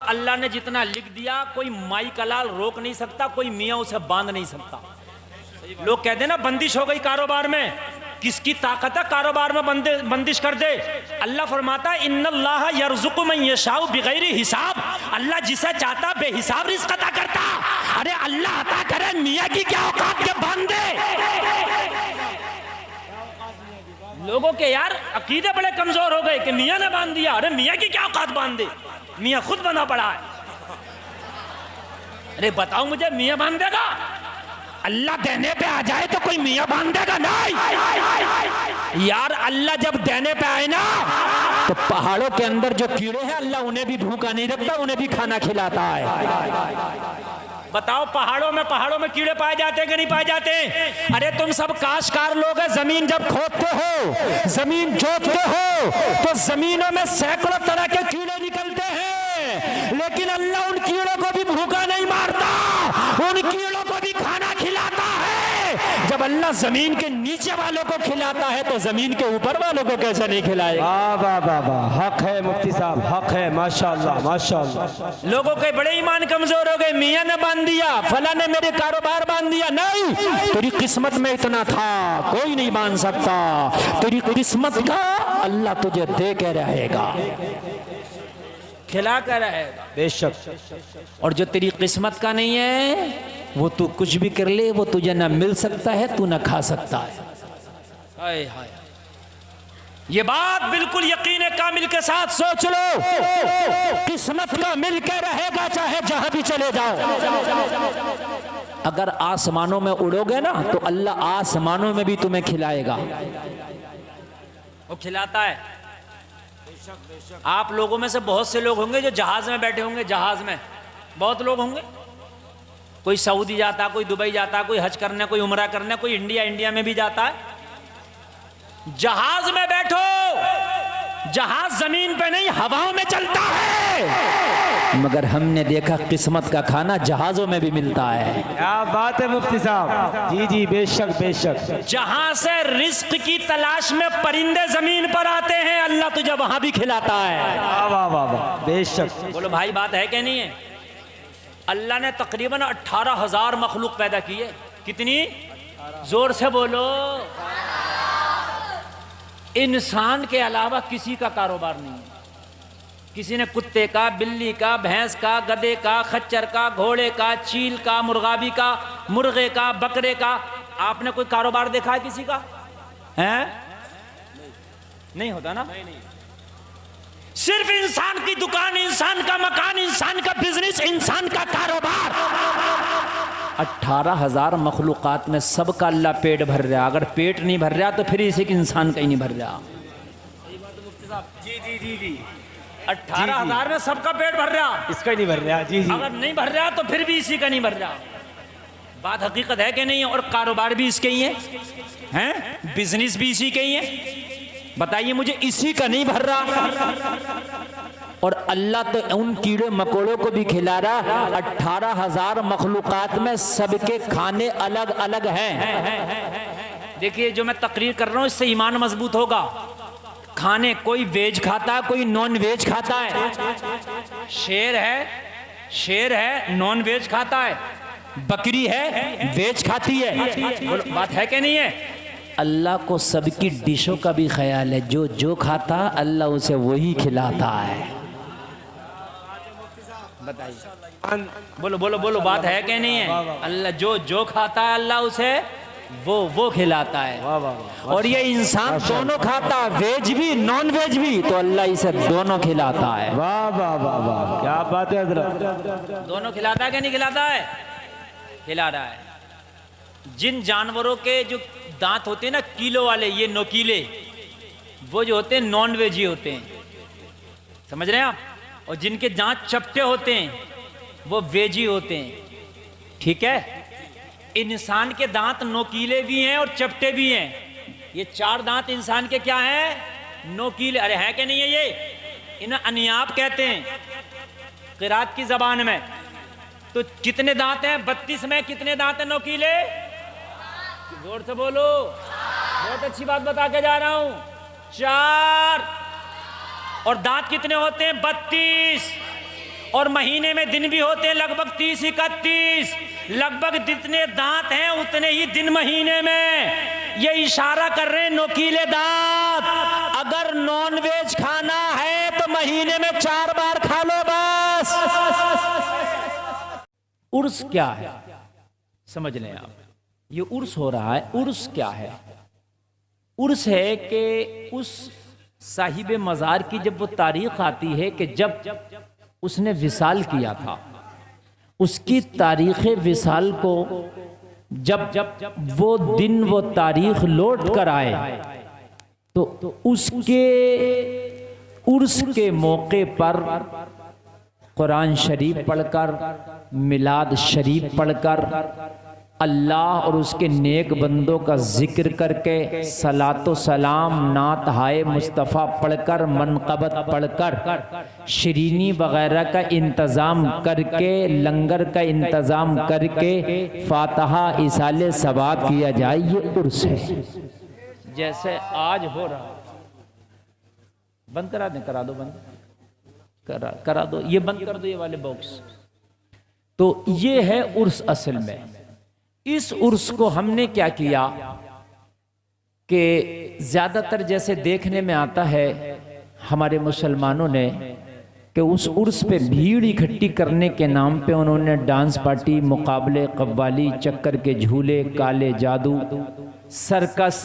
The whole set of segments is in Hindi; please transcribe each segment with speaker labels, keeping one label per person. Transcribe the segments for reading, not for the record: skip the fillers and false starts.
Speaker 1: अल्लाह ने जितना लिख दिया कोई माई कलाल रोक नहीं सकता, कोई मियाँ उसे बांध नहीं सकता। लोग कहते हैं ना बंदिश हो गई कारोबार में, किसकी ताकत है कारोबार में बंदिश कर दे? अल्लाह फरमाता इन्नल्लाह यर्ज़ुक़ु मन यशाउ बिगैरि हिसाब, अल्लाह जिसे चाहता बेहिसाब रिज़्क़ अता करता। अरे अल्लाह अता करे, मियाँ की क्या औकात के बांध दे। लोगों के यार अकीदे बड़े कमजोर हो गए कि मियाँ ने बांध दिया। अरे मियाँ की क्या औकात बांध दे, मियाँ खुद बना पड़ा है। अरे बताओ मुझे, मियाँ बांध देगा? अल्लाह देने पे आ जाए तो कोई मियाँ बांध देगा? नहीं यार, अल्लाह जब देने पे आए ना तो पहाड़ों के अंदर जो कीड़े हैं अल्लाह उन्हें भी भूखा नहीं रखता, उन्हें भी खाना खिलाता है। बताओ पहाड़ों में कीड़े पाए जाते हैं कि नहीं पाए जाते? अरे तुम सब काश्तकार लोग हैं, जमीन जब खोदते हो, जमीन जोतते हो तो जमीनों में सैकड़ों तरह के कीड़े निकलते हैं, लेकिन अल्लाह उन कीड़ों को भी भूखा नहीं मारता, उन कीड़ों को भी खाना खिलाता है। जब अल्लाह जमीन के नीचे वालों को खिलाता है तो जमीन के ऊपर वालों को कैसे नहीं खिलाएगा?
Speaker 2: वाह वाह वाह, हक है मुफ्ती साहब, हक है, माशाअल्लाह माशाअल्लाह।
Speaker 1: लोगों के बड़े ईमान कमजोर हो गए, मियाँ ने बांध दिया, फला ने मेरे कारोबार बांध दिया। नहीं, तेरी किस्मत में इतना था, कोई नहीं बांध सकता। तेरी किस्मत का अल्लाह तुझे दे के रहेगा, खिला कर रहेगा
Speaker 2: बेशक।
Speaker 1: और जो तेरी किस्मत का नहीं है वो तू कुछ भी कर ले, वो तुझे ना मिल सकता है, तू ना खा सकता है। हाय हाय, ये बात बिल्कुल यकीन कामिल के साथ सोच लो, किस्मत का मिल के रहेगा चाहे जहां भी चले जाओ। अगर आसमानों में उड़ोगे ना तो अल्लाह आसमानों में भी तुम्हें खिलाएगा, वो खिलाता है। आप लोगों में से बहुत से लोग होंगे जो जहाज में बैठे होंगे, जहाज में बहुत लोग होंगे, कोई सऊदी जाता, कोई दुबई जाता, कोई हज करने, कोई उमरा करने, कोई इंडिया में भी जाता है। जहाज में बैठो, जहाज जमीन पे नहीं हवाओं में चलता है, मगर हमने देखा किस्मत का खाना जहाजों में भी मिलता है।
Speaker 2: क्या बात है मुफ्ती साहब, जी जी बेशक बेशक।
Speaker 1: जहां से रिस्क की तलाश में परिंदे जमीन पर आते हैं, अल्लाह तुझे वहां भी खिलाता है।
Speaker 2: वाह वाह वाह, बेशक।
Speaker 1: बोलो भाई, बात है कि नहीं है? अल्लाह ने तकरीबन 18,000 मखलूक पैदा की है। कितनी? जोर से बोलो। इंसान के अलावा किसी का कारोबार नहीं है। किसी ने कुत्ते का, बिल्ली का, भैंस का, गधे का, खच्चर का, घोड़े का, चील का, मुर्गाबी का, मुर्गे का, बकरे का, आपने कोई कारोबार देखा है किसी का? हैं? नहीं होता ना। सिर्फ इंसान की दुकान, इंसान का मकान, इंसान का बिजनेस, इंसान का कारोबार। 18,000 मखलूकात में सबका अल्लाह पेट भर रहा। अगर पेट नहीं भर रहा तो फिर इसी के इंसान का ही नहीं भर रहा।
Speaker 2: जी जी जी जी,
Speaker 1: 18,000 में सबका पेट भर रहा,
Speaker 2: इसका ही नहीं भर रहा। जी जी,
Speaker 1: अगर नहीं भर रहा तो फिर भी इसी का नहीं भर रहा। बात हकीकत है कि नहीं है? और कारोबार भी इसके ही हैं, बिजनेस भी इसी के ही है। बताइए मुझे, इसी का नहीं भर रहा। और अल्लाह तो उन कीड़े मकोड़ों को भी खिला रहा। 18,000 मखलूकात में सबके खाने अलग अलग हैं। देखिए, जो मैं तकरीर कर रहा हूं इससे ईमान मजबूत होगा। खाने, कोई वेज खाता है, कोई नॉन वेज खाता है। शेर है नॉन वेज खाता है, बकरी है वेज खाती है। बात है कि नहीं है? अल्लाह को सबकी डिशों का भी ख्याल है। जो जो खाता अल्लाह उसे वही खिलाता है। बताइए, बोलो बोलो बोलो, बात है कि नहीं है? अल्लाह जो जो खाता है अल्लाह उसे वो खिलाता है। और ये इंसान दोनों खाता, वेज भी नॉन वेज भी, तो अल्लाह इसे दोनों खिलाता है।
Speaker 2: वाह वाह वाह वाह, क्या बात है हज़रत।
Speaker 1: दोनों खिलाता है कि नहीं खिलाता है? खिला रहा है। जिन जानवरों के जो दांत होते हैं ना कीलो वाले, ये नोकीले, वो जो होते हैं नॉन वेज ही होते हैं, समझ रहे हैं आप? और जिनके दांत चपटे होते हैं वो वेज ही होते हैं। ठीक है? इंसान के दांत नोकीले भी हैं और चपटे भी हैं। ये 4 दांत इंसान के क्या हैं? नोकीले। अरे है कि नहीं है? ये इन्हें अनियाब कहते हैं क़िरात की जबान में। तो कितने दांत हैं? 32 में कितने दांत हैं नोकीले? जोर से बोलो, बहुत अच्छी बात बता के जा रहा हूं। 4। और दांत कितने होते हैं? 32। और महीने में दिन भी होते हैं लगभग 30-31, लगभग जितने दांत हैं उतने ही दिन महीने में। ये इशारा कर रहे हैं नोकीले दांत, अगर नॉनवेज खाना है तो महीने में 4 बार खा लो बस। उर्स क्या है समझ लें आप, ये उर्स हो रहा है। उर्स क्या है? उर्स है कि उस साहिब मज़ार की जब वो तारीख आती है कि जब उसने विसाल किया था, उसकी तारीख़ विसाल को जब वो दिन वो तारीख लौट कर आए तो उसके उर्स के मौके पर कुरान शरीफ पढ़कर, मिलाद शरीफ पढ़कर, अल्लाह और उसके नेक बंदों का जिक्र करके, सलातो सलाम नात हाय मुस्तफ़ा पढ़कर, मनक़बत पढ़कर, शरीनी वगैरह का इंतज़ाम करके, लंगर का इंतज़ाम करके फातिहा इसाले सवाब किया जाए, ये उर्स है। जैसे आज हो रहा, बंद करा दें, करा दो, बंद करा दो, ये बंद कर दो ये वाले बॉक्स। तो ये है उर्स असल में। इस उर्स को हमने क्या किया कि ज़्यादातर जैसे देखने में आता है हमारे मुसलमानों ने कि उस उर्स पे भीड़ इकट्ठी करने के नाम पे उन्होंने डांस पार्टी, मुकाबले, कव्वाली, चक्कर के झूले, काले जादू, सर्कस,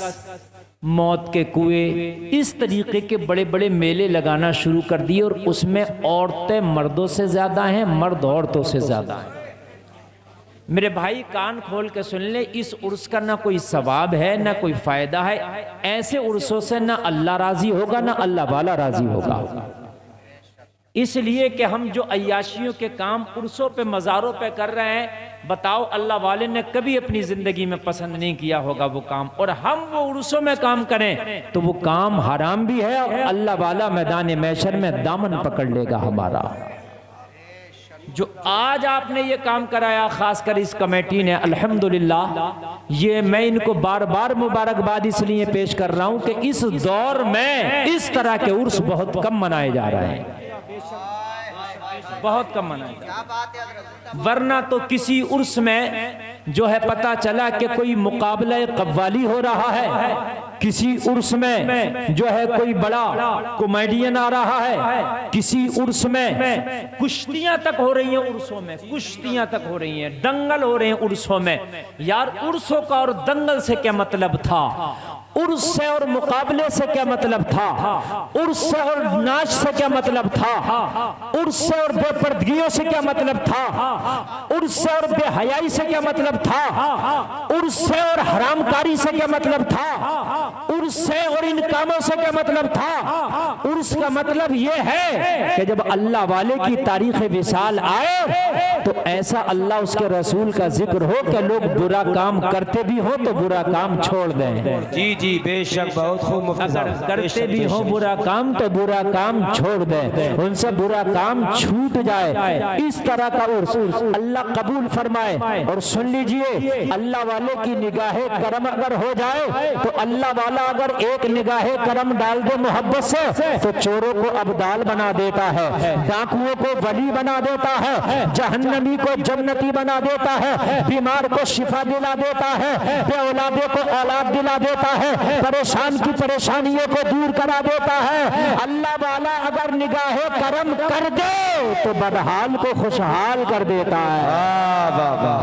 Speaker 1: मौत के कुएं, इस तरीके के बड़े बड़े मेले लगाना शुरू कर दिए। और उसमें औरतें मर्दों से ज़्यादा हैं, मर्द औरतों से ज़्यादा हैं। मेरे भाई कान खोल के सुन ले, इस उर्स का ना कोई सवाब है ना कोई फायदा है। ऐसे उर्सों से ना अल्लाह राजी होगा ना अल्लाह वाला राजी होगा। इसलिए कि हम जो अय्याशियों के काम उर्सों पे, मज़ारों पे कर रहे हैं, बताओ अल्लाह वाले ने कभी अपनी जिंदगी में पसंद नहीं किया होगा वो काम, और हम वो उर्सों में काम करें तो वो काम हराम भी है और अल्लाह वाला मैदान महशर में दामन पकड़ लेगा हमारा। जो आज आपने ये काम कराया, खासकर इस कमेटी ने, अल्हम्दुलिल्लाह, ये मैं इनको बार बार मुबारकबाद इसलिए पेश कर रहा हूं कि इस दौर में इस तरह के उर्स बहुत कम मनाए जा रहे हैं, बहुत कम मनाए जा रहे हैं। वरना तो किसी उर्स में जो है पता चला कि कोई मुकाबला कव्वाली हो रहा है, किसी उर्स में जो है कोई बड़ा कॉमेडियन आ रहा है, किसी उर्स में कुश्तियां तक हो रही हैं, उर्सों में कुश्तियां तक हो रही हैं, दंगल हो रहे हैं उर्सों में। यार उर्सों का और दंगल से क्या मतलब था? उर्स से और मुकाबले से क्या मतलब था? उर्स से और नाच से क्या मतलब था? उर्स से और बेपर्दगियों से क्या मतलब था? उर्स से और बेहयाई से क्या मतलब था? उर्स से और हरामकारी से क्या मतलब था? उर्स से और इन कामों से क्या मतलब था? उर्स का मतलब यह है कि जब अल्लाह वाले की तारीख विसाल आए तो ऐसा अल्लाह उसके रसूल का जिक्र हो कि लोग बुरा काम करते भी हो तो बुरा काम छोड़ दें।
Speaker 2: जी जी बेशक, बहुत खूब मुफ्ती साहब।
Speaker 1: अगर करते भी हो बुरा काम तो बुरा काम छोड़ दें, उनसे बुरा काम छूट जाए। इस तरह का उर्स अल्लाह कबूल फरमाए। और सुन लीजिए, अल्लाह वाले की निगाहे करम अगर हो जाए तो अल्लाह वाला अगर एक निगाहे करम डाल दे मोहब्बत से तो चोरों को अब्दाल बना देता है, डाकुओं को वली बना देता है, जहन्नमी को जन्नती बना देता है, बीमार को शिफा दिला देता है, बेऔलादे को औलाद दिला देता है, परेशान की परेशानियों को दूर करा देता है। अल्लाह वाला अगर निगाहे करम कर दे तो बदहाल को खुशहाल कर देता है।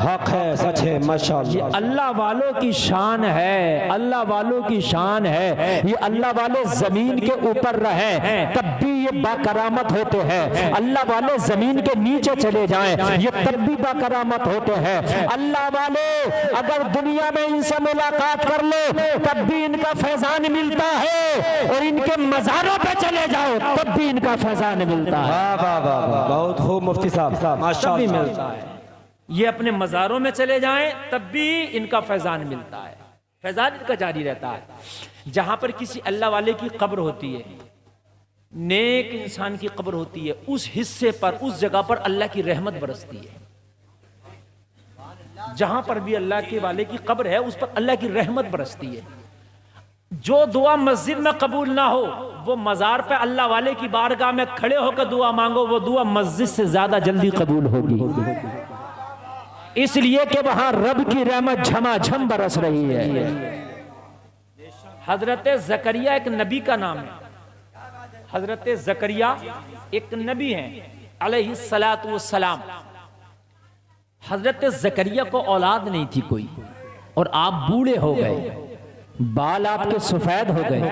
Speaker 2: हक है, सच है, माशाअल्लाह।
Speaker 1: अल्लाह वालों की शान है, अल्लाह वालों की शान है। ये अल्लाह वाले जमीन के ऊपर रहे तब भी ये बाकरामत होते हैं, अल्लाह वाले जमीन के नीचे चले जाएं ये तब भी बाकरामत होते हैं। अल्लाह वाले अगर दुनिया में इनसे मुलाकात कर लो तब भी इनका फैजान मिलता है, और इनके मज़ारों पे चले जाओ तब भी इनका फैजान मिलता है।
Speaker 2: वाह वाह वाह, बहुत खूब मुफ्ती साहब, माशाअल्लाह मिलता है।
Speaker 1: ये अपने मज़ारों में चले जाएं तब भी इनका फैजान मिलता है, फैजान इनका जारी रहता है। जहां पर किसी अल्लाह वाले की कब्र होती है, नेक इंसान की कब्र होती है, उस हिस्से पर, उस जगह पर अल्लाह की रहमत बरसती है। जहां पर भी अल्लाह के वाले की कब्र है उस पर अल्लाह की रहमत बरसती है। जो दुआ मस्जिद में कबूल ना हो वो मजार पे अल्लाह वाले की बारगाह में खड़े होकर दुआ मांगो, वो दुआ मस्जिद से ज्यादा जल्दी कबूल होगी, इसलिए कि वहां रब की रहमत झमाझम बरस रही है। हजरत जकरिया एक नबी का नाम है। हजरत जकरिया एक नबी हैं अलैहिस्सलातु वस्सलाम। हजरत जकरिया को औलाद नहीं थी कोई, और आप बूढ़े हो गए, बाल आपके सफेद हो गए,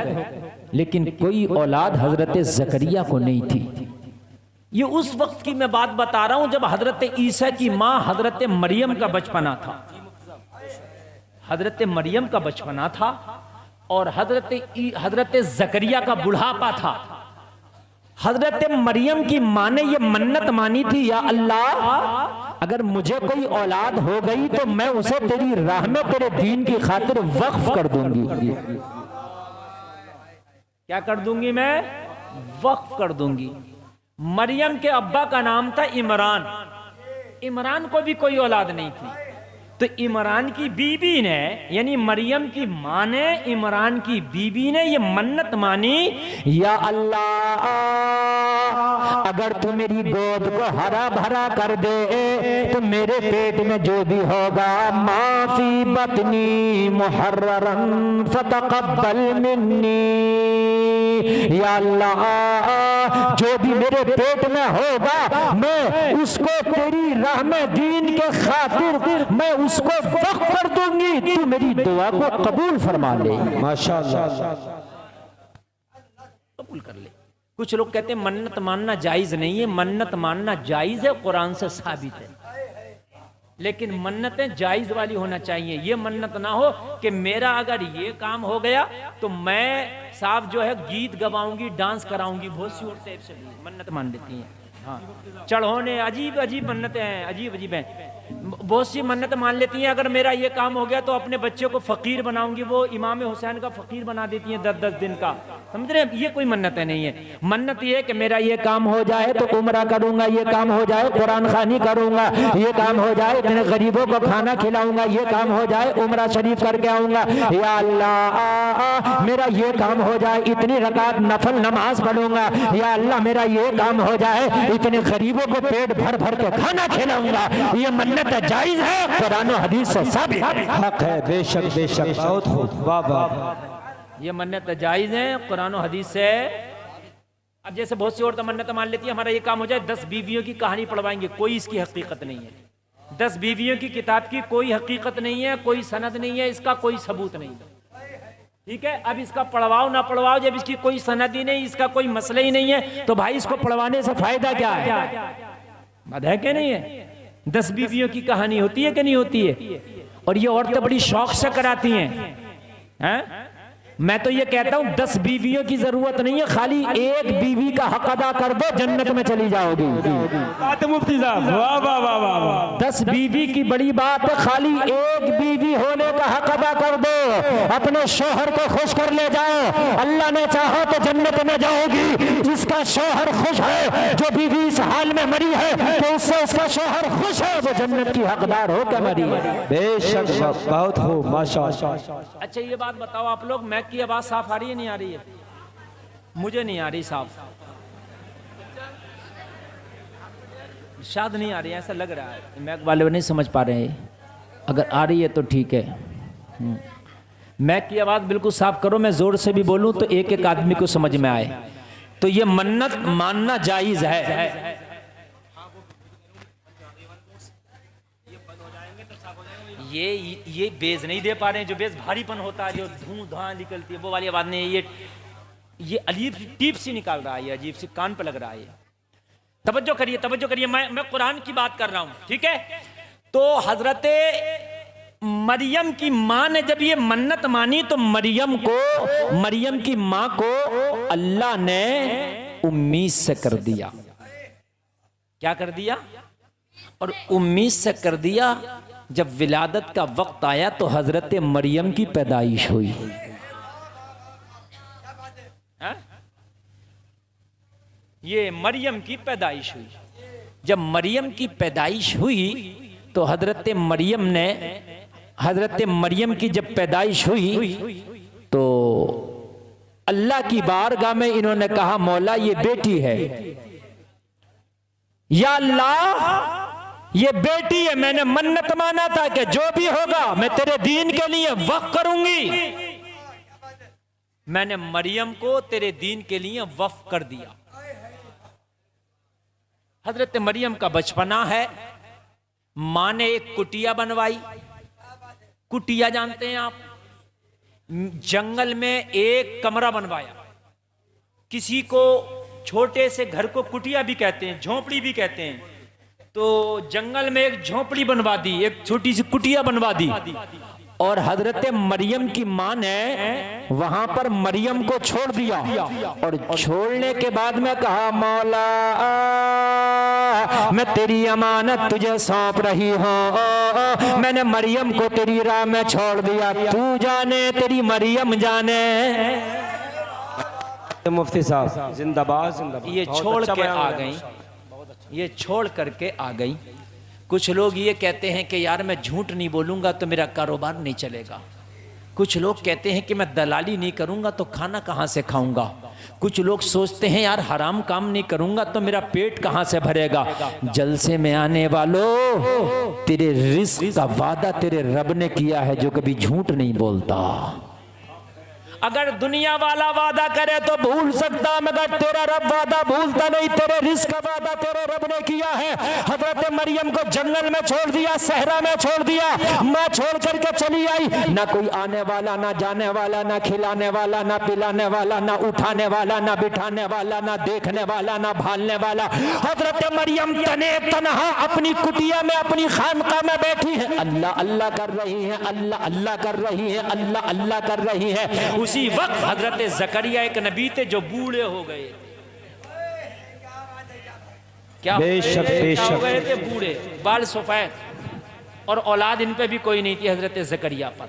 Speaker 1: लेकिन कोई औलाद हजरत जकरिया को नहीं थी। ये उस वक्त की मैं बात बता रहा हूं जब हजरत ईसा की मां हजरत मरियम का बचपना था। हजरत मरियम का बचपना था और हजरत जकरिया का बुढ़ापा था। हजरत मरियम की मां ने ये मन्नत मानी थी, या अल्लाह अगर मुझे कोई औलाद हो गई तो मैं उसे तेरी राह में तेरे दीन की खातिर वक्फ कर दूंगी। क्या कर दूंगी? मैं वक्फ कर दूंगी। मरियम के अब्बा का नाम था इमरान। इमरान को भी कोई औलाद नहीं थी, तो इमरान की बीबी ने, यानी मरियम की मां ने, इमरान की बीबी ने ये मन्नत मानी, या अल्लाह अगर तू मेरी गोद को हरा भरा कर दे तो मेरे पेट में जो भी होगा, माफी बतनी मुहर्ररन फतकब्बल मिन्नी, या अल्लाह जो भी मेरे पेट में होगा मैं उसको तेरी राह में दीन के खातिर मैं उसको वक्फ कर दूंगी, तू मेरी दुआ को कबूल फरमा ले।
Speaker 2: माशाअल्लाह,
Speaker 1: कबूल कर ले। कुछ लोग कहते हैं मन्नत मानना जायज नहीं है। मन्नत मानना जायज है, कुरान से साबित है, लेकिन मन्नतें जायज वाली होना चाहिए। ये मन्नत ना हो कि मेरा अगर ये काम हो गया तो मैं साहब जो है गीत गवाऊंगी, डांस कराऊंगी। बहुत सी औरतें से मन्नत मान लेती हैं, हाँ, चढ़ोने अजीब अजीब मन्नतें हैं, अजीब अजीब हैं। बहुत सी मन्नत मान लेती हैं, अगर मेरा ये काम हो गया तो अपने बच्चे को फकीर बनाऊंगी। वो इमाम हुसैन का फकीर बना देती हैं 10-10 दिन का, समझ रहे हैं? ये कोई मन्नतें नहीं है। मन्नत ये है कि मेरा ये काम हो जाए तो उम्रा करूंगा, ये काम हो जाए कुरान खानी करूंगा, ये काम हो जाए इतने गरीबों को खाना खिलाऊंगा, ये काम हो जाए उम्रा शरीफ करके आऊंगा, या अल्लाह मेरा ये काम हो जाए इतनी रकात नफल नमाज पढ़ूंगा, या अल्लाह मेरा ये काम हो जाए इतने गरीबों को पेट भर भर के खाना खिलाऊंगा। ये मन्नत जायज है, कुरान और हदीस से साबित है।
Speaker 2: हक है, बेशक बेशक, बहुत खूब, वाह वाह।
Speaker 1: ये मन्नत जायज है, कुरान और हदीस से। अब जैसे बहुत सी औरतें मन्नत मान लेती है हमारा ये काम हो जाए, 10 बीवियों की कहानी पढ़वाएंगे, कोई इसकी हकीकत नहीं है। 10 बीवियों की किताब की कोई हकीकत नहीं है, कोई सनद नहीं है, इसका कोई सबूत नहीं है। ठीक है, अब इसका पढ़वाओ ना पढ़वाओ, जब इसकी कोई सनद ही नहीं, इसका कोई मसला ही नहीं है, तो भाई इसको पढ़वाने से फायदा क्या है? बात है कि नहीं है? 10 बीवियों की कहानी होती है कि नहीं होती है? और ये औरतें बड़ी शौक से कराती हैं। मैं तो ये कहता हूं 10 बीवियों की जरूरत नहीं है, खाली एक बीवी का हक अदा कर दो, जन्नत में चली जाओगी।
Speaker 2: बात मुफ्ती साहब, वाह वाह वाह वाह।
Speaker 1: 10 बीवी की बड़ी बात है, खाली एक बीवी होने का हक अदा कर दो, अपने शोहर को खुश कर ले जाओ। अल्लाह ने चाहा तो जन्नत में जाओगी। जिसका शोहर खुश है, जो बीवी इस हाल में मरी है तो उससे उसका शोहर खुश है, वो जन्नत की हकदार होकर मरी है।
Speaker 2: बेशक, बहुत खूब, माशाअल्लाह।
Speaker 1: अच्छा ये बात बताओ आप लोग, मैं की आवाज साफ आ रही है नहीं आ रही है? मुझे नहीं आ रही साफ, शायद नहीं आ रही है, ऐसा लग रहा है। मैक वाले नहीं समझ पा रहे हैं, अगर आ रही है तो ठीक है। मैक की आवाज बिल्कुल साफ करो, मैं जोर से भी बोलूं तो एक एक आदमी को समझ में आए। तो ये मन्नत मानना जायज है। ये बेज नहीं दे पा रहे हैं, जो बेज भारीपन होता है, जो धूं धां निकलती है, वो वाली आवाज नहीं। ये अजीब टीप सी निकाल रहा है, ये अजीब सी कान पे लग रहा है। तवज्जो करिए, तवज्जो करिए, मैं कुरान की बात कर रहा हूं, ठीक है? तो हजरत मरियम की मां ने जब ये मन्नत मानी तो मरियम की मां को अल्लाह ने उम्मीद से कर दिया। क्या कर दिया? और उम्मीद से कर दिया। जब विलादत का वक्त आया तो हजरत मरियम की पैदाइश हुई। ये मरियम की पैदाइश हुई। जब मरियम की पैदाइश हुई तो हजरत मरियम की जब पैदाइश हुई तो अल्लाह की बारगाह में इन्होंने कहा मौला ये बेटी है, या अल्लाह ये बेटी है, मैंने मन्नत माना था कि जो भी होगा मैं तेरे दीन के लिए वक्फ करूंगी। मैंने मरियम को तेरे दीन के लिए वक्फ कर दिया। हजरत मरियम का बचपना है। मां ने एक कुटिया बनवाई। कुटिया जानते हैं आप? जंगल में एक कमरा बनवाया। किसी को छोटे से घर को कुटिया भी कहते हैं, झोपड़ी भी कहते हैं। तो जंगल में एक झोपड़ी बनवा दी, एक छोटी सी कुटिया बनवा दी। और हजरत मरियम की मां ने वहां पर मरियम को छोड़ दिया। और छोड़ने के बाद में कहा मौला मैं तेरी अमानत तुझे सौंप रही हूं, मैंने मरियम को तेरी राह में छोड़ दिया, तू जाने तेरी मरियम जाने।
Speaker 2: मुफ्ती साहब जिंदाबाद जिंदाबाद।
Speaker 1: ये छोड़ के आ गई, ये छोड़ करके आ गई। कुछ लोग ये कहते हैं कि यार मैं झूठ नहीं बोलूंगा तो मेरा कारोबार नहीं चलेगा। कुछ लोग कहते हैं कि मैं दलाली नहीं करूंगा तो खाना कहाँ से खाऊंगा। कुछ लोग सोचते हैं यार हराम काम नहीं करूंगा तो मेरा पेट कहाँ से भरेगा। जलसे में आने वालों, तेरे रिस्क का वादा तेरे रब ने किया है जो कभी झूठ नहीं बोलता। अगर दुनिया वाला वादा करे तो भूल सकता, मगर तेरा रब वादा भूलता नहीं। तेरे रिस्क का वादा तेरे रब ने किया है। हजरत मरियम को जंगल में छोड़ दिया, सहरा में छोड़ दिया, माँ छोड़ करके चली आई। ना कोई आने वाला, ना जाने वाला, ना खिलाने वाला, ना पिलाने वाला, ना उठाने वाला, ना बिठाने वाला, ना देखने वाला, ना भालने वाला। हजरत मरियम तने तनहा अपनी कुटिया में, अपनी खानका में बैठी है, अल्लाह अल्लाह कर रही है, अल्लाह अल्लाह कर रही है, अल्लाह अल्लाह कर रही है। उसी वक्त हजरत जकरिया एक नबी थे जो बूढ़े हो गए। क्या
Speaker 2: बेशक बेशक
Speaker 1: हो गए थे? बूढ़े, बाल सफेद, और औलाद इन पे भी कोई नहीं थी हजरत जकरिया पर।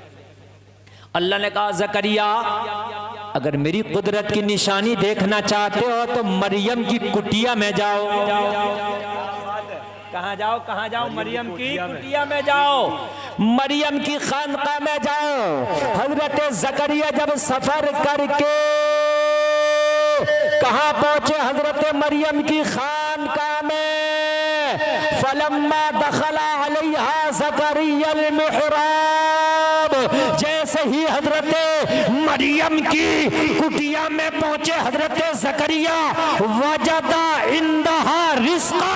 Speaker 1: अल्लाह ने कहा जकरिया अगर मेरी कुदरत की निशानी देखना चाहते हो तो मरियम की कुटिया में जाओ। कहाँ जाओ? कहाँ जाओ? मरियम की कुटिया में जाओ, मरियम की खानका में जाओ। हजरत जकरिया जब सफर करके कहाँ पहुंचे? हजरत मरियम की खानका में। फलम्मा दखला अलैहा ज़करिया मिहराब, जैसे ही हजरत मरियम की कुटिया में पहुंचे हजरत जकरिया, वजदा इंदहा रिस्का,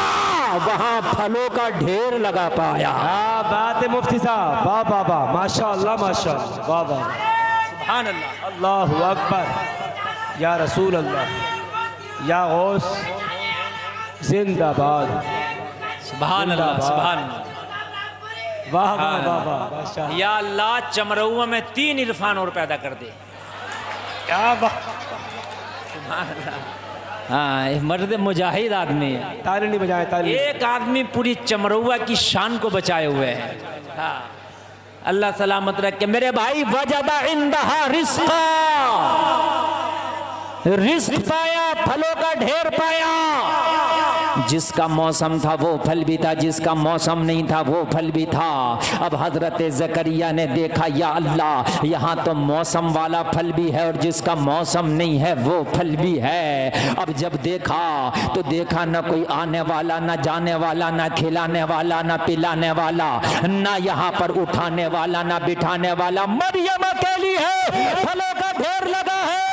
Speaker 1: वहां फलों का ढेर लगा पाया।
Speaker 2: बात है मुफ्ती साहब, वाह वाह वाह, माशाअल्लाह माशाअल्लाह, वाह वाह,
Speaker 1: सुभान अल्लाह,
Speaker 2: अल्लाहु अकबर, या रसूल अल्लाह, या गौस जिंदाबाद,
Speaker 1: सुभान अल्लाह, सुभान अल्लाह,
Speaker 2: वाह वाह वाह वाह, माशाअल्लाह।
Speaker 1: या अल्लाह चमरौआ में 3 इरफान और पैदा कर दे।
Speaker 2: क्या बात,
Speaker 1: सुभान अल्लाह। हाँ, मर्द मुजाहिद आदमी है।
Speaker 2: ताली नहीं बजाए, ताली।
Speaker 1: एक आदमी पूरी चमरौआ की शान को बचाए हुए है। हाँ, अल्लाह सलामत रखे मेरे भाई। वजदा इंदहा रिस्का, रिस्क पाया, फलों का ढेर पाया। जिसका मौसम था वो फल भी था, जिसका मौसम नहीं था वो फल भी था। अब हजरत जकरिया ने देखा या अल्लाह, यहाँ तो मौसम वाला फल भी है और जिसका मौसम नहीं है वो फल भी है। अब जब देखा तो देखा ना कोई आने वाला, ना जाने वाला, ना खिलाने वाला, ना पिलाने वाला, ना यहाँ पर उठाने वाला, ना बिठाने वाला। मरियम अकेली है, फलों का ढेर लगा है।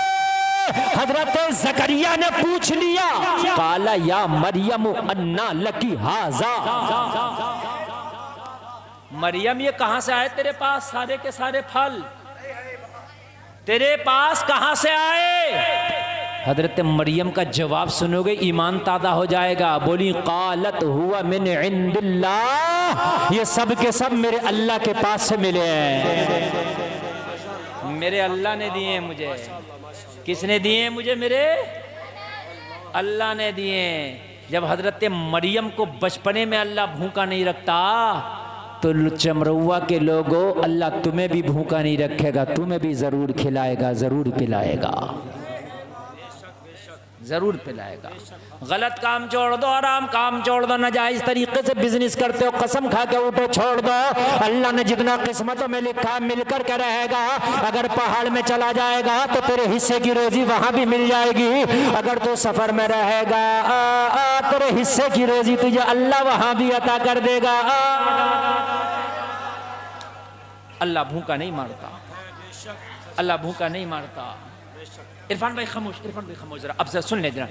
Speaker 1: हजरत जकरिया ने पूछ लिया, काला या मरियम अन्ना लकी हाजा, मरियम ये कहां से आए तेरे पास? सारे के सारे फल तेरे पास कहां से आए? हजरत मरियम का जवाब सुनोगे ईमान ताज़ा हो जाएगा। बोली कालत हुआ मिन इंदिल्लाह, ये सब के सब मेरे अल्लाह के पास से मिले हैं, मेरे अल्लाह ने दिए मुझे। किसने दिए मुझे? मेरे अल्लाह ने दिए। जब हजरत मरियम को बचपने में अल्लाह भूखा नहीं रखता तो चमरौआ के लोगों, अल्लाह तुम्हें भी भूखा नहीं रखेगा, तुम्हें भी जरूर खिलाएगा, जरूर पिलाएगा। जरूर पिलाएगा। गलत काम छोड़ दो, आराम काम छोड़ दो, नाजायज तरीके से बिजनेस करते हो, कसम खा के उठो, छोड़ दो। अल्लाह ने जितना किस्मतों में लिखा मिलकर के रहेगा। अगर पहाड़ में चला जाएगा तो तेरे हिस्से की रोजी वहां भी मिल जाएगी। अगर तू सफर में रहेगा तेरे हिस्से की रोजी तुझे अल्लाह वहां भी अता कर देगा। अल्लाह भूखा नहीं मारता, अल्लाह भूखा नहीं मारता। इरफान भाई खामोश, इरफान भाई खामोश जरा, अब से सुन ले जरा।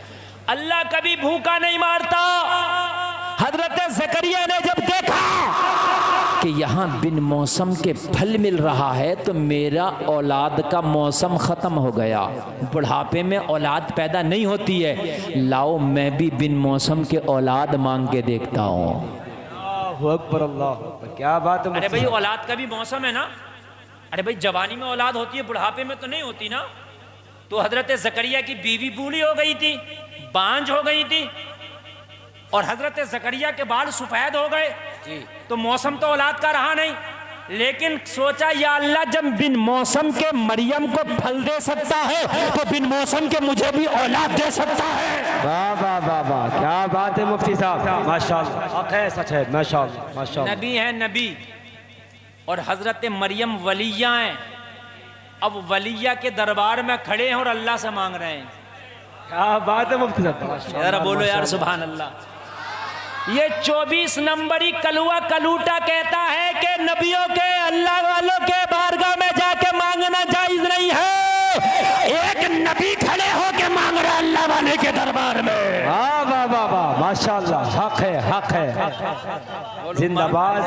Speaker 1: अल्लाह कभी भूखा नहीं मारता। हजरत ज़करिया ने जब देखा कि यहाँ बिन मौसम के फल मिल रहा है तो मेरा औलाद का मौसम ख़त्म हो गया, बुढ़ापे में औलाद पैदा नहीं होती है, लाओ मैं भी बिन मौसम के औलाद मांग के देखता हूँ।
Speaker 2: अल्लाहु अकबर, अल्लाह अकबर, क्या बात है।
Speaker 1: अरे भाई औलाद का भी मौसम है ना। अरे भाई जवानी में औलाद होती है, बुढ़ापे में तो नहीं होती ना। तो हजरत ज़करिया की बीवी बूढ़ी हो गई थी, बांझ हो गई थी, और हजरत ज़करिया के बाल सफेद हो गए जी। तो मौसम तो औलाद का रहा नहीं, लेकिन सोचा या अल्लाह जब बिन मौसम के मरियम को फल दे सकता है तो बिन मौसम के मुझे भी औलाद दे सकता है।
Speaker 2: वाह वाह वाह वाह, क्या बात है मुफ्ती साहब, माशाअल्लाह, हक है, सच है, माशाअल्लाह माशाअल्लाह।
Speaker 1: नबी है नबी, और हजरत मरियम वलिया हैं। अब वलिया के दरबार में खड़े हैं और अल्लाह से मांग रहे हैं।
Speaker 2: क्या बात है मुफ्ती साहब,
Speaker 1: जरा बोलो यार सुभान अल्लाह। ये 24 नंबरी कलुआ कलूटा कहता है कि नबियों के, अल्लाह वालों के बारगाह में जाके मांगना जायज नहीं है। एक नबी खड़े होके मांग रहा अल्लाह वाले के दरबार में।
Speaker 2: वाह वाह वाह वाह, माशाअल्लाह, हक है, हक है, जिंदाबाद।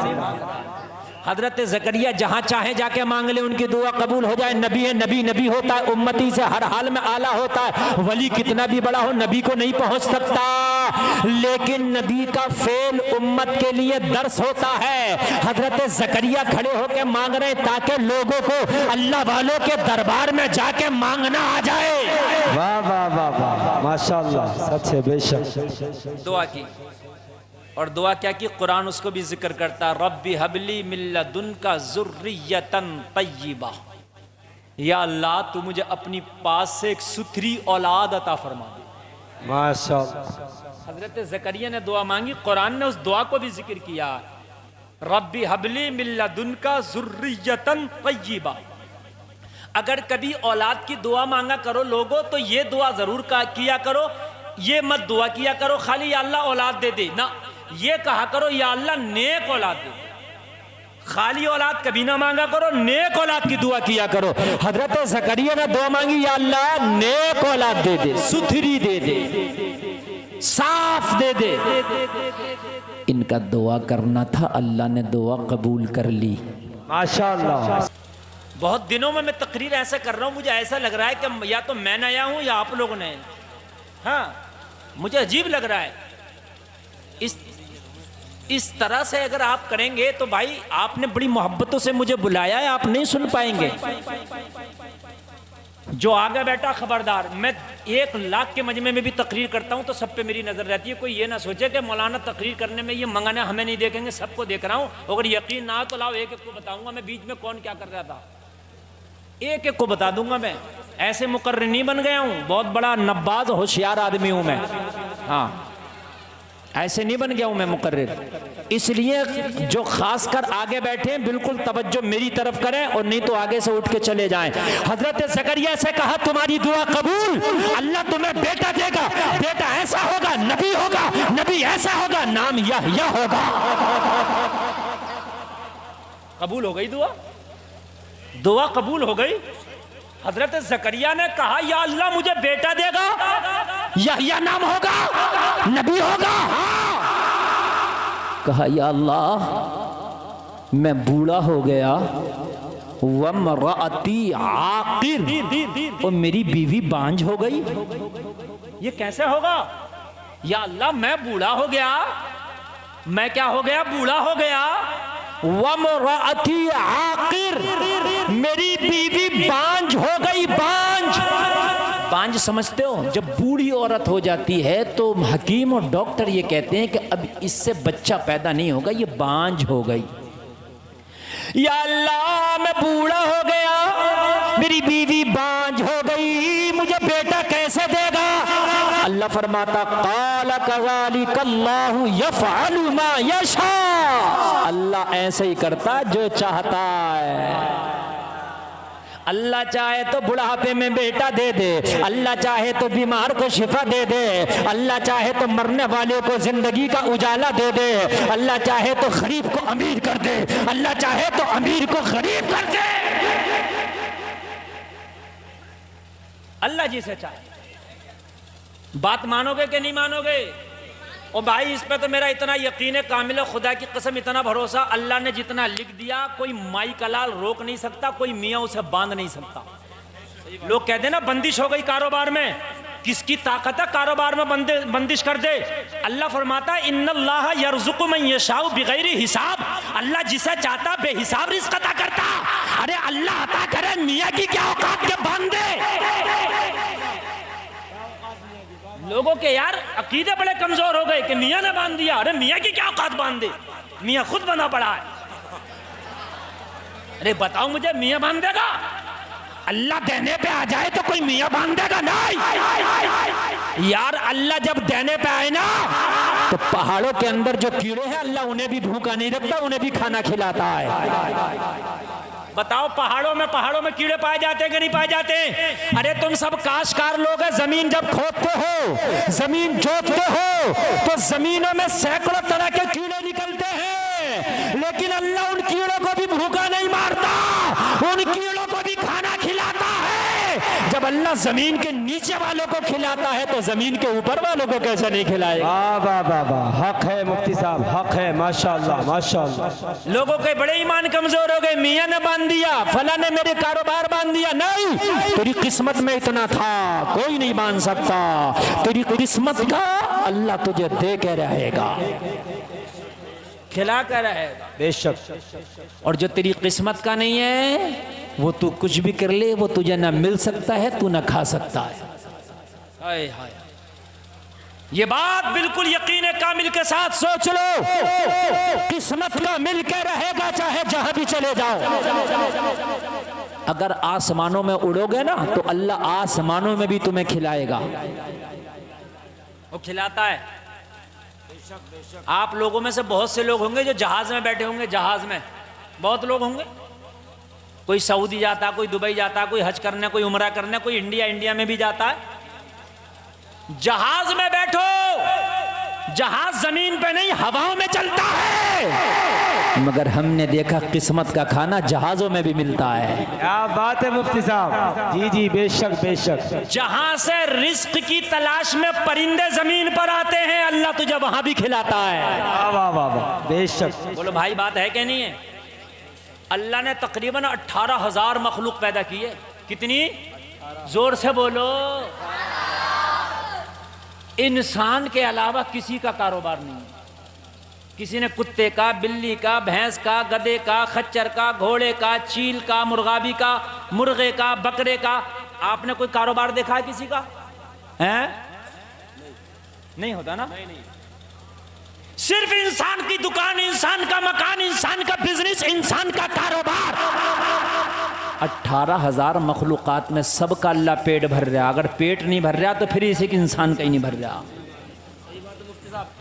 Speaker 1: हजरत ज़करिया जहाँ चाहे जाके मांग ले उनकी दुआ कबूल हो जाए। नबी है नबी, नबी होता है उम्मती से हर हाल में आला होता है। वली कितना भी बड़ा हो नबी को नहीं पहुँच सकता, लेकिन नबी का फेल उम्मत के लिए दर्स होता है। हजरत ज़करिया खड़े होके मांग रहे ताकि लोगों को अल्लाह वालों के दरबार में जाके मांगना आ जाए।
Speaker 2: वाह वाह वाह वाह, माशाअल्लाह, सच है, बेशक।
Speaker 1: दुआ की, और दुआ क्या की, कुरान उसको भी जिक्र करता, रब्बी हबली मिल्लदुनका ज़ुर्रियतन तय्यिबा। या अल्लाह तू मुझे अपनी पास से एक सुथरी औलाद अता फरमा दे।
Speaker 2: माशाअल्लाह।
Speaker 1: हजरत ज़करिया ने दुआ मांगी, कुरान ने उस दुआ को भी जिक्र किया, रब्बी हबली मिल्लदुनका ज़ुर्रियतन तय्यिबा। अगर कभी औलाद की दुआ मांगा करो लोगों तो ये दुआ जरूर किया करो, ये मत दुआ किया करो खाली या अल्लाह औलाद दे दे ना, ये कहा करो या अल्लाह नेक औलाद दे। खाली औलाद कभी ना मांगा करो, नेक औलाद की दुआ किया करो। हजरत ज़करिया ने दुआ मांगी, या अल्लाह नेक औलाद दे दे, सुथरी दे दे, साफ दे दे। इनका दुआ करना था, अल्लाह ने दुआ कबूल कर ली,
Speaker 2: माशाअल्लाह।
Speaker 1: बहुत दिनों में मैं तकरीर ऐसा कर रहा हूँ, मुझे ऐसा लग रहा है कि या तो मैं नया हूँ या आप लोग नए। हाँ, मुझे अजीब लग रहा है। इस तरह से अगर आप करेंगे तो भाई आपने बड़ी मोहब्बतों से मुझे बुलाया है, आप नहीं सुन पाएंगे। जो आगे बैठा खबरदार, मैं 1 लाख के मजमे में भी तकरीर करता हूं तो सब पे मेरी नजर रहती है। कोई ये ना सोचे कि मौलाना तकरीर करने में ये मंगाना हमें नहीं देखेंगे, सबको देख रहा हूं। अगर यकीन ना हो तो लाओ एक एक को बताऊंगा मैं बीच में कौन क्या कर रहा था, एक एक को बता दूंगा मैं। ऐसे मुकर्रिर नहीं बन गया हूं, बहुत बड़ा नब्बाज होशियार आदमी हूं मैं। हाँ, ऐसे नहीं बन गया हूं मैं मुकर्रिर। इसलिए जो खासकर आगे बैठे हैं बिल्कुल तवज्जो मेरी तरफ करें और नहीं तो आगे से उठ के चले जाएं। हजरत ज़करिया से कहा तुम्हारी दुआ कबूल, अल्लाह तुम्हें बेटा देगा, बेटा ऐसा होगा, नबी होगा, नबी ऐसा होगा, नाम यहया होगा। कबूल हो गई दुआ, दुआ कबूल हो गई। हजरत ज़करिया ने कहा या अल्लाह मुझे बेटा देगा, यहया नाम होगा, नबी होगा। हाँ। कहा या अल्लाह मैं बूढ़ा हो गया, वमराती आकिर, और मेरी बीवी बांझ हो गई, ये कैसे होगा? या अल्लाह मैं बूढ़ा हो गया, मैं क्या हो गया? बूढ़ा हो गया। वमराती आकिर, मेरी बीवी बांझ हो गई। बांझ, बांझ समझते हो? जब बूढ़ी औरत हो जाती है तो हकीम और डॉक्टर ये कहते हैं कि अब इससे बच्चा पैदा नहीं होगा, ये बांझ हो गई। या अल्लाह मैं बूढ़ा हो गया, मेरी बीवी बांझ हो गई, मुझे बेटा कैसे देगा? फरमाता क़ाल कज़ालिकल्लाहु यफ़अलु मा यशा, अल्लाह ऐसे ही करता जो चाहता है। अल्लाह चाहे तो बुढ़ापे में बेटा दे दे, अल्लाह चाहे तो बीमार को शिफा दे दे, अल्लाह चाहे तो मरने वाले को जिंदगी का उजाला दे दे, अल्लाह चाहे तो गरीब को अमीर कर दे, अल्लाह चाहे तो अमीर को गरीब कर दे। अल्लाह जिसे चाहे। बात मानोगे कि नहीं मानोगे? और भाई इस पे तो मेरा इतना यकीन है कामिल, खुदा की कसम इतना भरोसा, अल्लाह ने जितना लिख दिया कोई माई कलाल रोक नहीं सकता, कोई मियाँ उसे बांध नहीं सकता। लोग कहते हैं ना बंदिश हो गई कारोबार में, किसकी ताकत है कारोबार में बंदिश कर दे? अल्लाह फरमाता इन्नल्लाह यर्ज़ुक़ु मन यशाउ बिगैरि हिसाब, अल्लाह जिसे चाहता बेहिसाब रिज़्क़ अता करता। अरे अल्लाह अता करे, मियाँ की क्या औकात के बांध दे। लोगों के यार अकीदे बड़े कमजोर हो गए कि मियाँ ने बांध दिया। अरे मियाँ की क्या औकात बांध दे, मियाँ खुद बना पड़ा है। अरे बताओ मुझे, मियाँ बांध देगा? अल्लाह देने पे आ जाए तो कोई मियाँ बांध देगा? नहीं यार, अल्लाह जब देने पे आए ना तो पहाड़ों के अंदर जो कीड़े हैं अल्लाह उन्हें भी भूखा नहीं रखता, उन्हें भी खाना खिलाता है। बताओ पहाड़ों में कीड़े पाए जाते हैं कि नहीं पाए जाते? अरे तुम सब काश्तकार लोग हैं, जमीन जब खोदते हो, जमीन जोतते हो तो जमीनों में सैकड़ों तरह के कीड़े निकलते हैं, लेकिन अल्लाह उन कीड़ों को भी भूखा नहीं मारता, उन कीड़ों को भी खाना खिलाता है। जब अल्लाह जमीन के नीचे वालों को खिलाता है तो जमीन के ऊपर वालों को कैसे नहीं खिलाएगा?
Speaker 2: वाह वाह वाह, हक है मुफ्ती साहब, हक है, माशाअल्लाह माशाअल्लाह।
Speaker 1: लोगों के बड़े ईमान कमजोर हो गए, मियाँ ने बांध दिया, फला ने मेरे कारोबार बांध दिया। नहीं, तेरी किस्मत में इतना था, कोई नहीं बांध सकता। तेरी किस्मत का अल्लाह तुझे दे के रहेगा, खिला कर रहेगा
Speaker 2: बेशक।
Speaker 1: और जो तेरी किस्मत का नहीं है वो तू कुछ भी कर ले, वो तुझे ना मिल सकता है, तू ना खा सकता है। हाय हाय, ये बात बिल्कुल यकीन कामिल के साथ सोच लो, किस्मत का मिल के रहेगा चाहे जहां भी चले जाओ। अगर आसमानों में उड़ोगे ना तो अल्लाह आसमानों में भी तुम्हें खिलाएगा, वो खिलाता है। आप लोगों में से बहुत से लोग होंगे जो जहाज में बैठे होंगे, जहाज में बहुत लोग होंगे, कोई सऊदी जाता, कोई दुबई जाता, कोई हज करने, कोई उमरा करने, कोई इंडिया में भी जाता है। जहाज में बैठो, जहाज जमीन पे नहीं हवाओं में चलता है, मगर हमने देखा किस्मत का खाना जहाजों में भी मिलता है।
Speaker 2: क्या बात है मुफ्ती साहब, जी जी बेशक बेशक।
Speaker 1: जहां से रिस्क की तलाश में परिंदे जमीन पर आते हैं, अल्लाह तुझे वहां भी खिलाता है।
Speaker 2: वाह वाह वाह वाह, बेशक।
Speaker 1: बोलो भाई, बात है कि नहीं है? अल्लाह ने तकरीबन 18,000 मखलूक पैदा की है। कितनी? जोर से बोलो। इंसान के अलावा किसी का कारोबार नहीं है। किसी ने कुत्ते का, बिल्ली का, भैंस का, गधे का, खच्चर का, घोड़े का, चील का, मुर्गाबी का, मुर्गे का, बकरे का, आपने कोई कारोबार देखा है किसी का? हैं? नहीं होता ना? नहीं। सिर्फ इंसान की दुकान, इंसान का मकान, इंसान का बिजनेस, इंसान का कारोबार। 18,000 मखलूकात में सबका अल्लाह पेट भर रहा। अगर पेट नहीं भर रहा तो फिर इसी इंसान का ही नहीं भर रहा।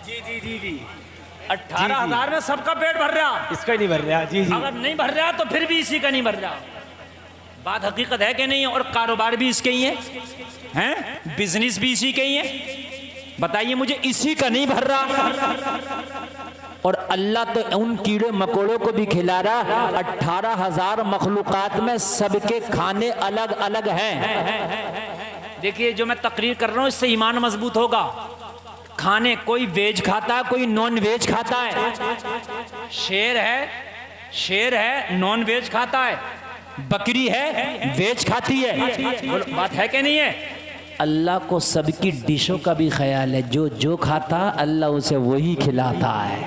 Speaker 2: जी जी जी जी,
Speaker 1: 18,000 में सबका पेट भर रहा,
Speaker 2: इसका नहीं भर रहा। जी जी,
Speaker 1: अगर नहीं भर रहा तो फिर भी इसी का नहीं भर रहा। बात हकीकत है कि नहीं है? और कारोबार भी इसके ही हैं, बिजनेस भी इसी के ही है। बताइए मुझे, इसी का नहीं भर रहा। और अल्लाह तो उन कीड़े मकोड़ों को भी खिला रहा। 18,000 मखलूकात में सबके खाने अलग अलग हैं। देखिए, जो मैं तकरीर कर रहा हूं इससे ईमान मजबूत होगा। खाने, कोई वेज खाता है, कोई नॉन वेज खाता है। शेर है नॉन वेज खाता है, बकरी है वेज खाती है। बात है कि नहीं है? अल्लाह को सबकी डिशों का भी ख्याल है। जो जो खाता अल्लाह उसे वही खिलाता है।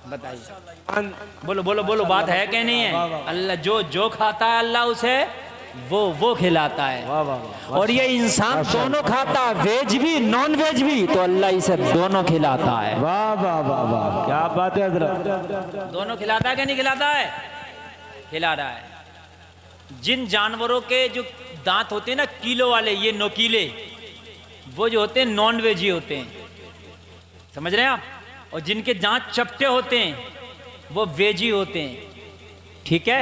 Speaker 1: बताइए, बोलो बोलो बोलो, बात है कि नहीं है? अल्लाह जो जो खाता है अल्लाह उसे वो खिलाता है। और ये इंसान दोनों खाता, वेज भी नॉन वेज भी, तो अल्लाह इसे दोनों खिलाता है।
Speaker 2: वाह वाह वाह वाह, क्या बात है हज़रत।
Speaker 1: दोनों खिलाता है कि नहीं खिलाता है? खिला रहा है। जिन जानवरों के जो दांत होते हैं ना किलो वाले, ये नोकीले, वो जो होते हैं नॉन वेजी होते हैं, समझ रहे हैं आप? और जिनके दांत चपटे होते हैं वो वेजी होते हैं। ठीक है,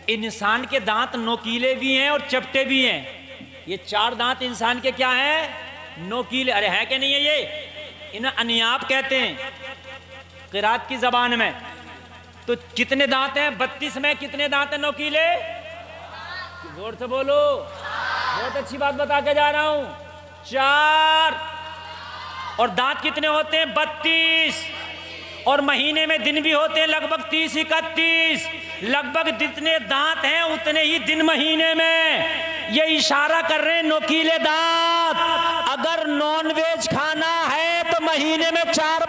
Speaker 1: इंसान के दांत नोकीले भी हैं और चपटे भी हैं। ये 4 दांत इंसान के क्या हैं? नोकीले। अरे है कि नहीं है? ये इन्हें अनियाब कहते हैं क़िरात की ज़बान में। तो कितने दांत हैं? 32 में कितने दांत हैं नोकीले? जोर से बोलो, बहुत अच्छी बात बता के जा रहा हूं। 4। और दांत कितने होते हैं? 32। और महीने में दिन भी होते हैं लगभग 30-31। लगभग जितने दांत हैं उतने ही दिन महीने में। ये इशारा कर रहे हैं नोकीले दांत। अगर नॉन वेज खाना है तो महीने में 4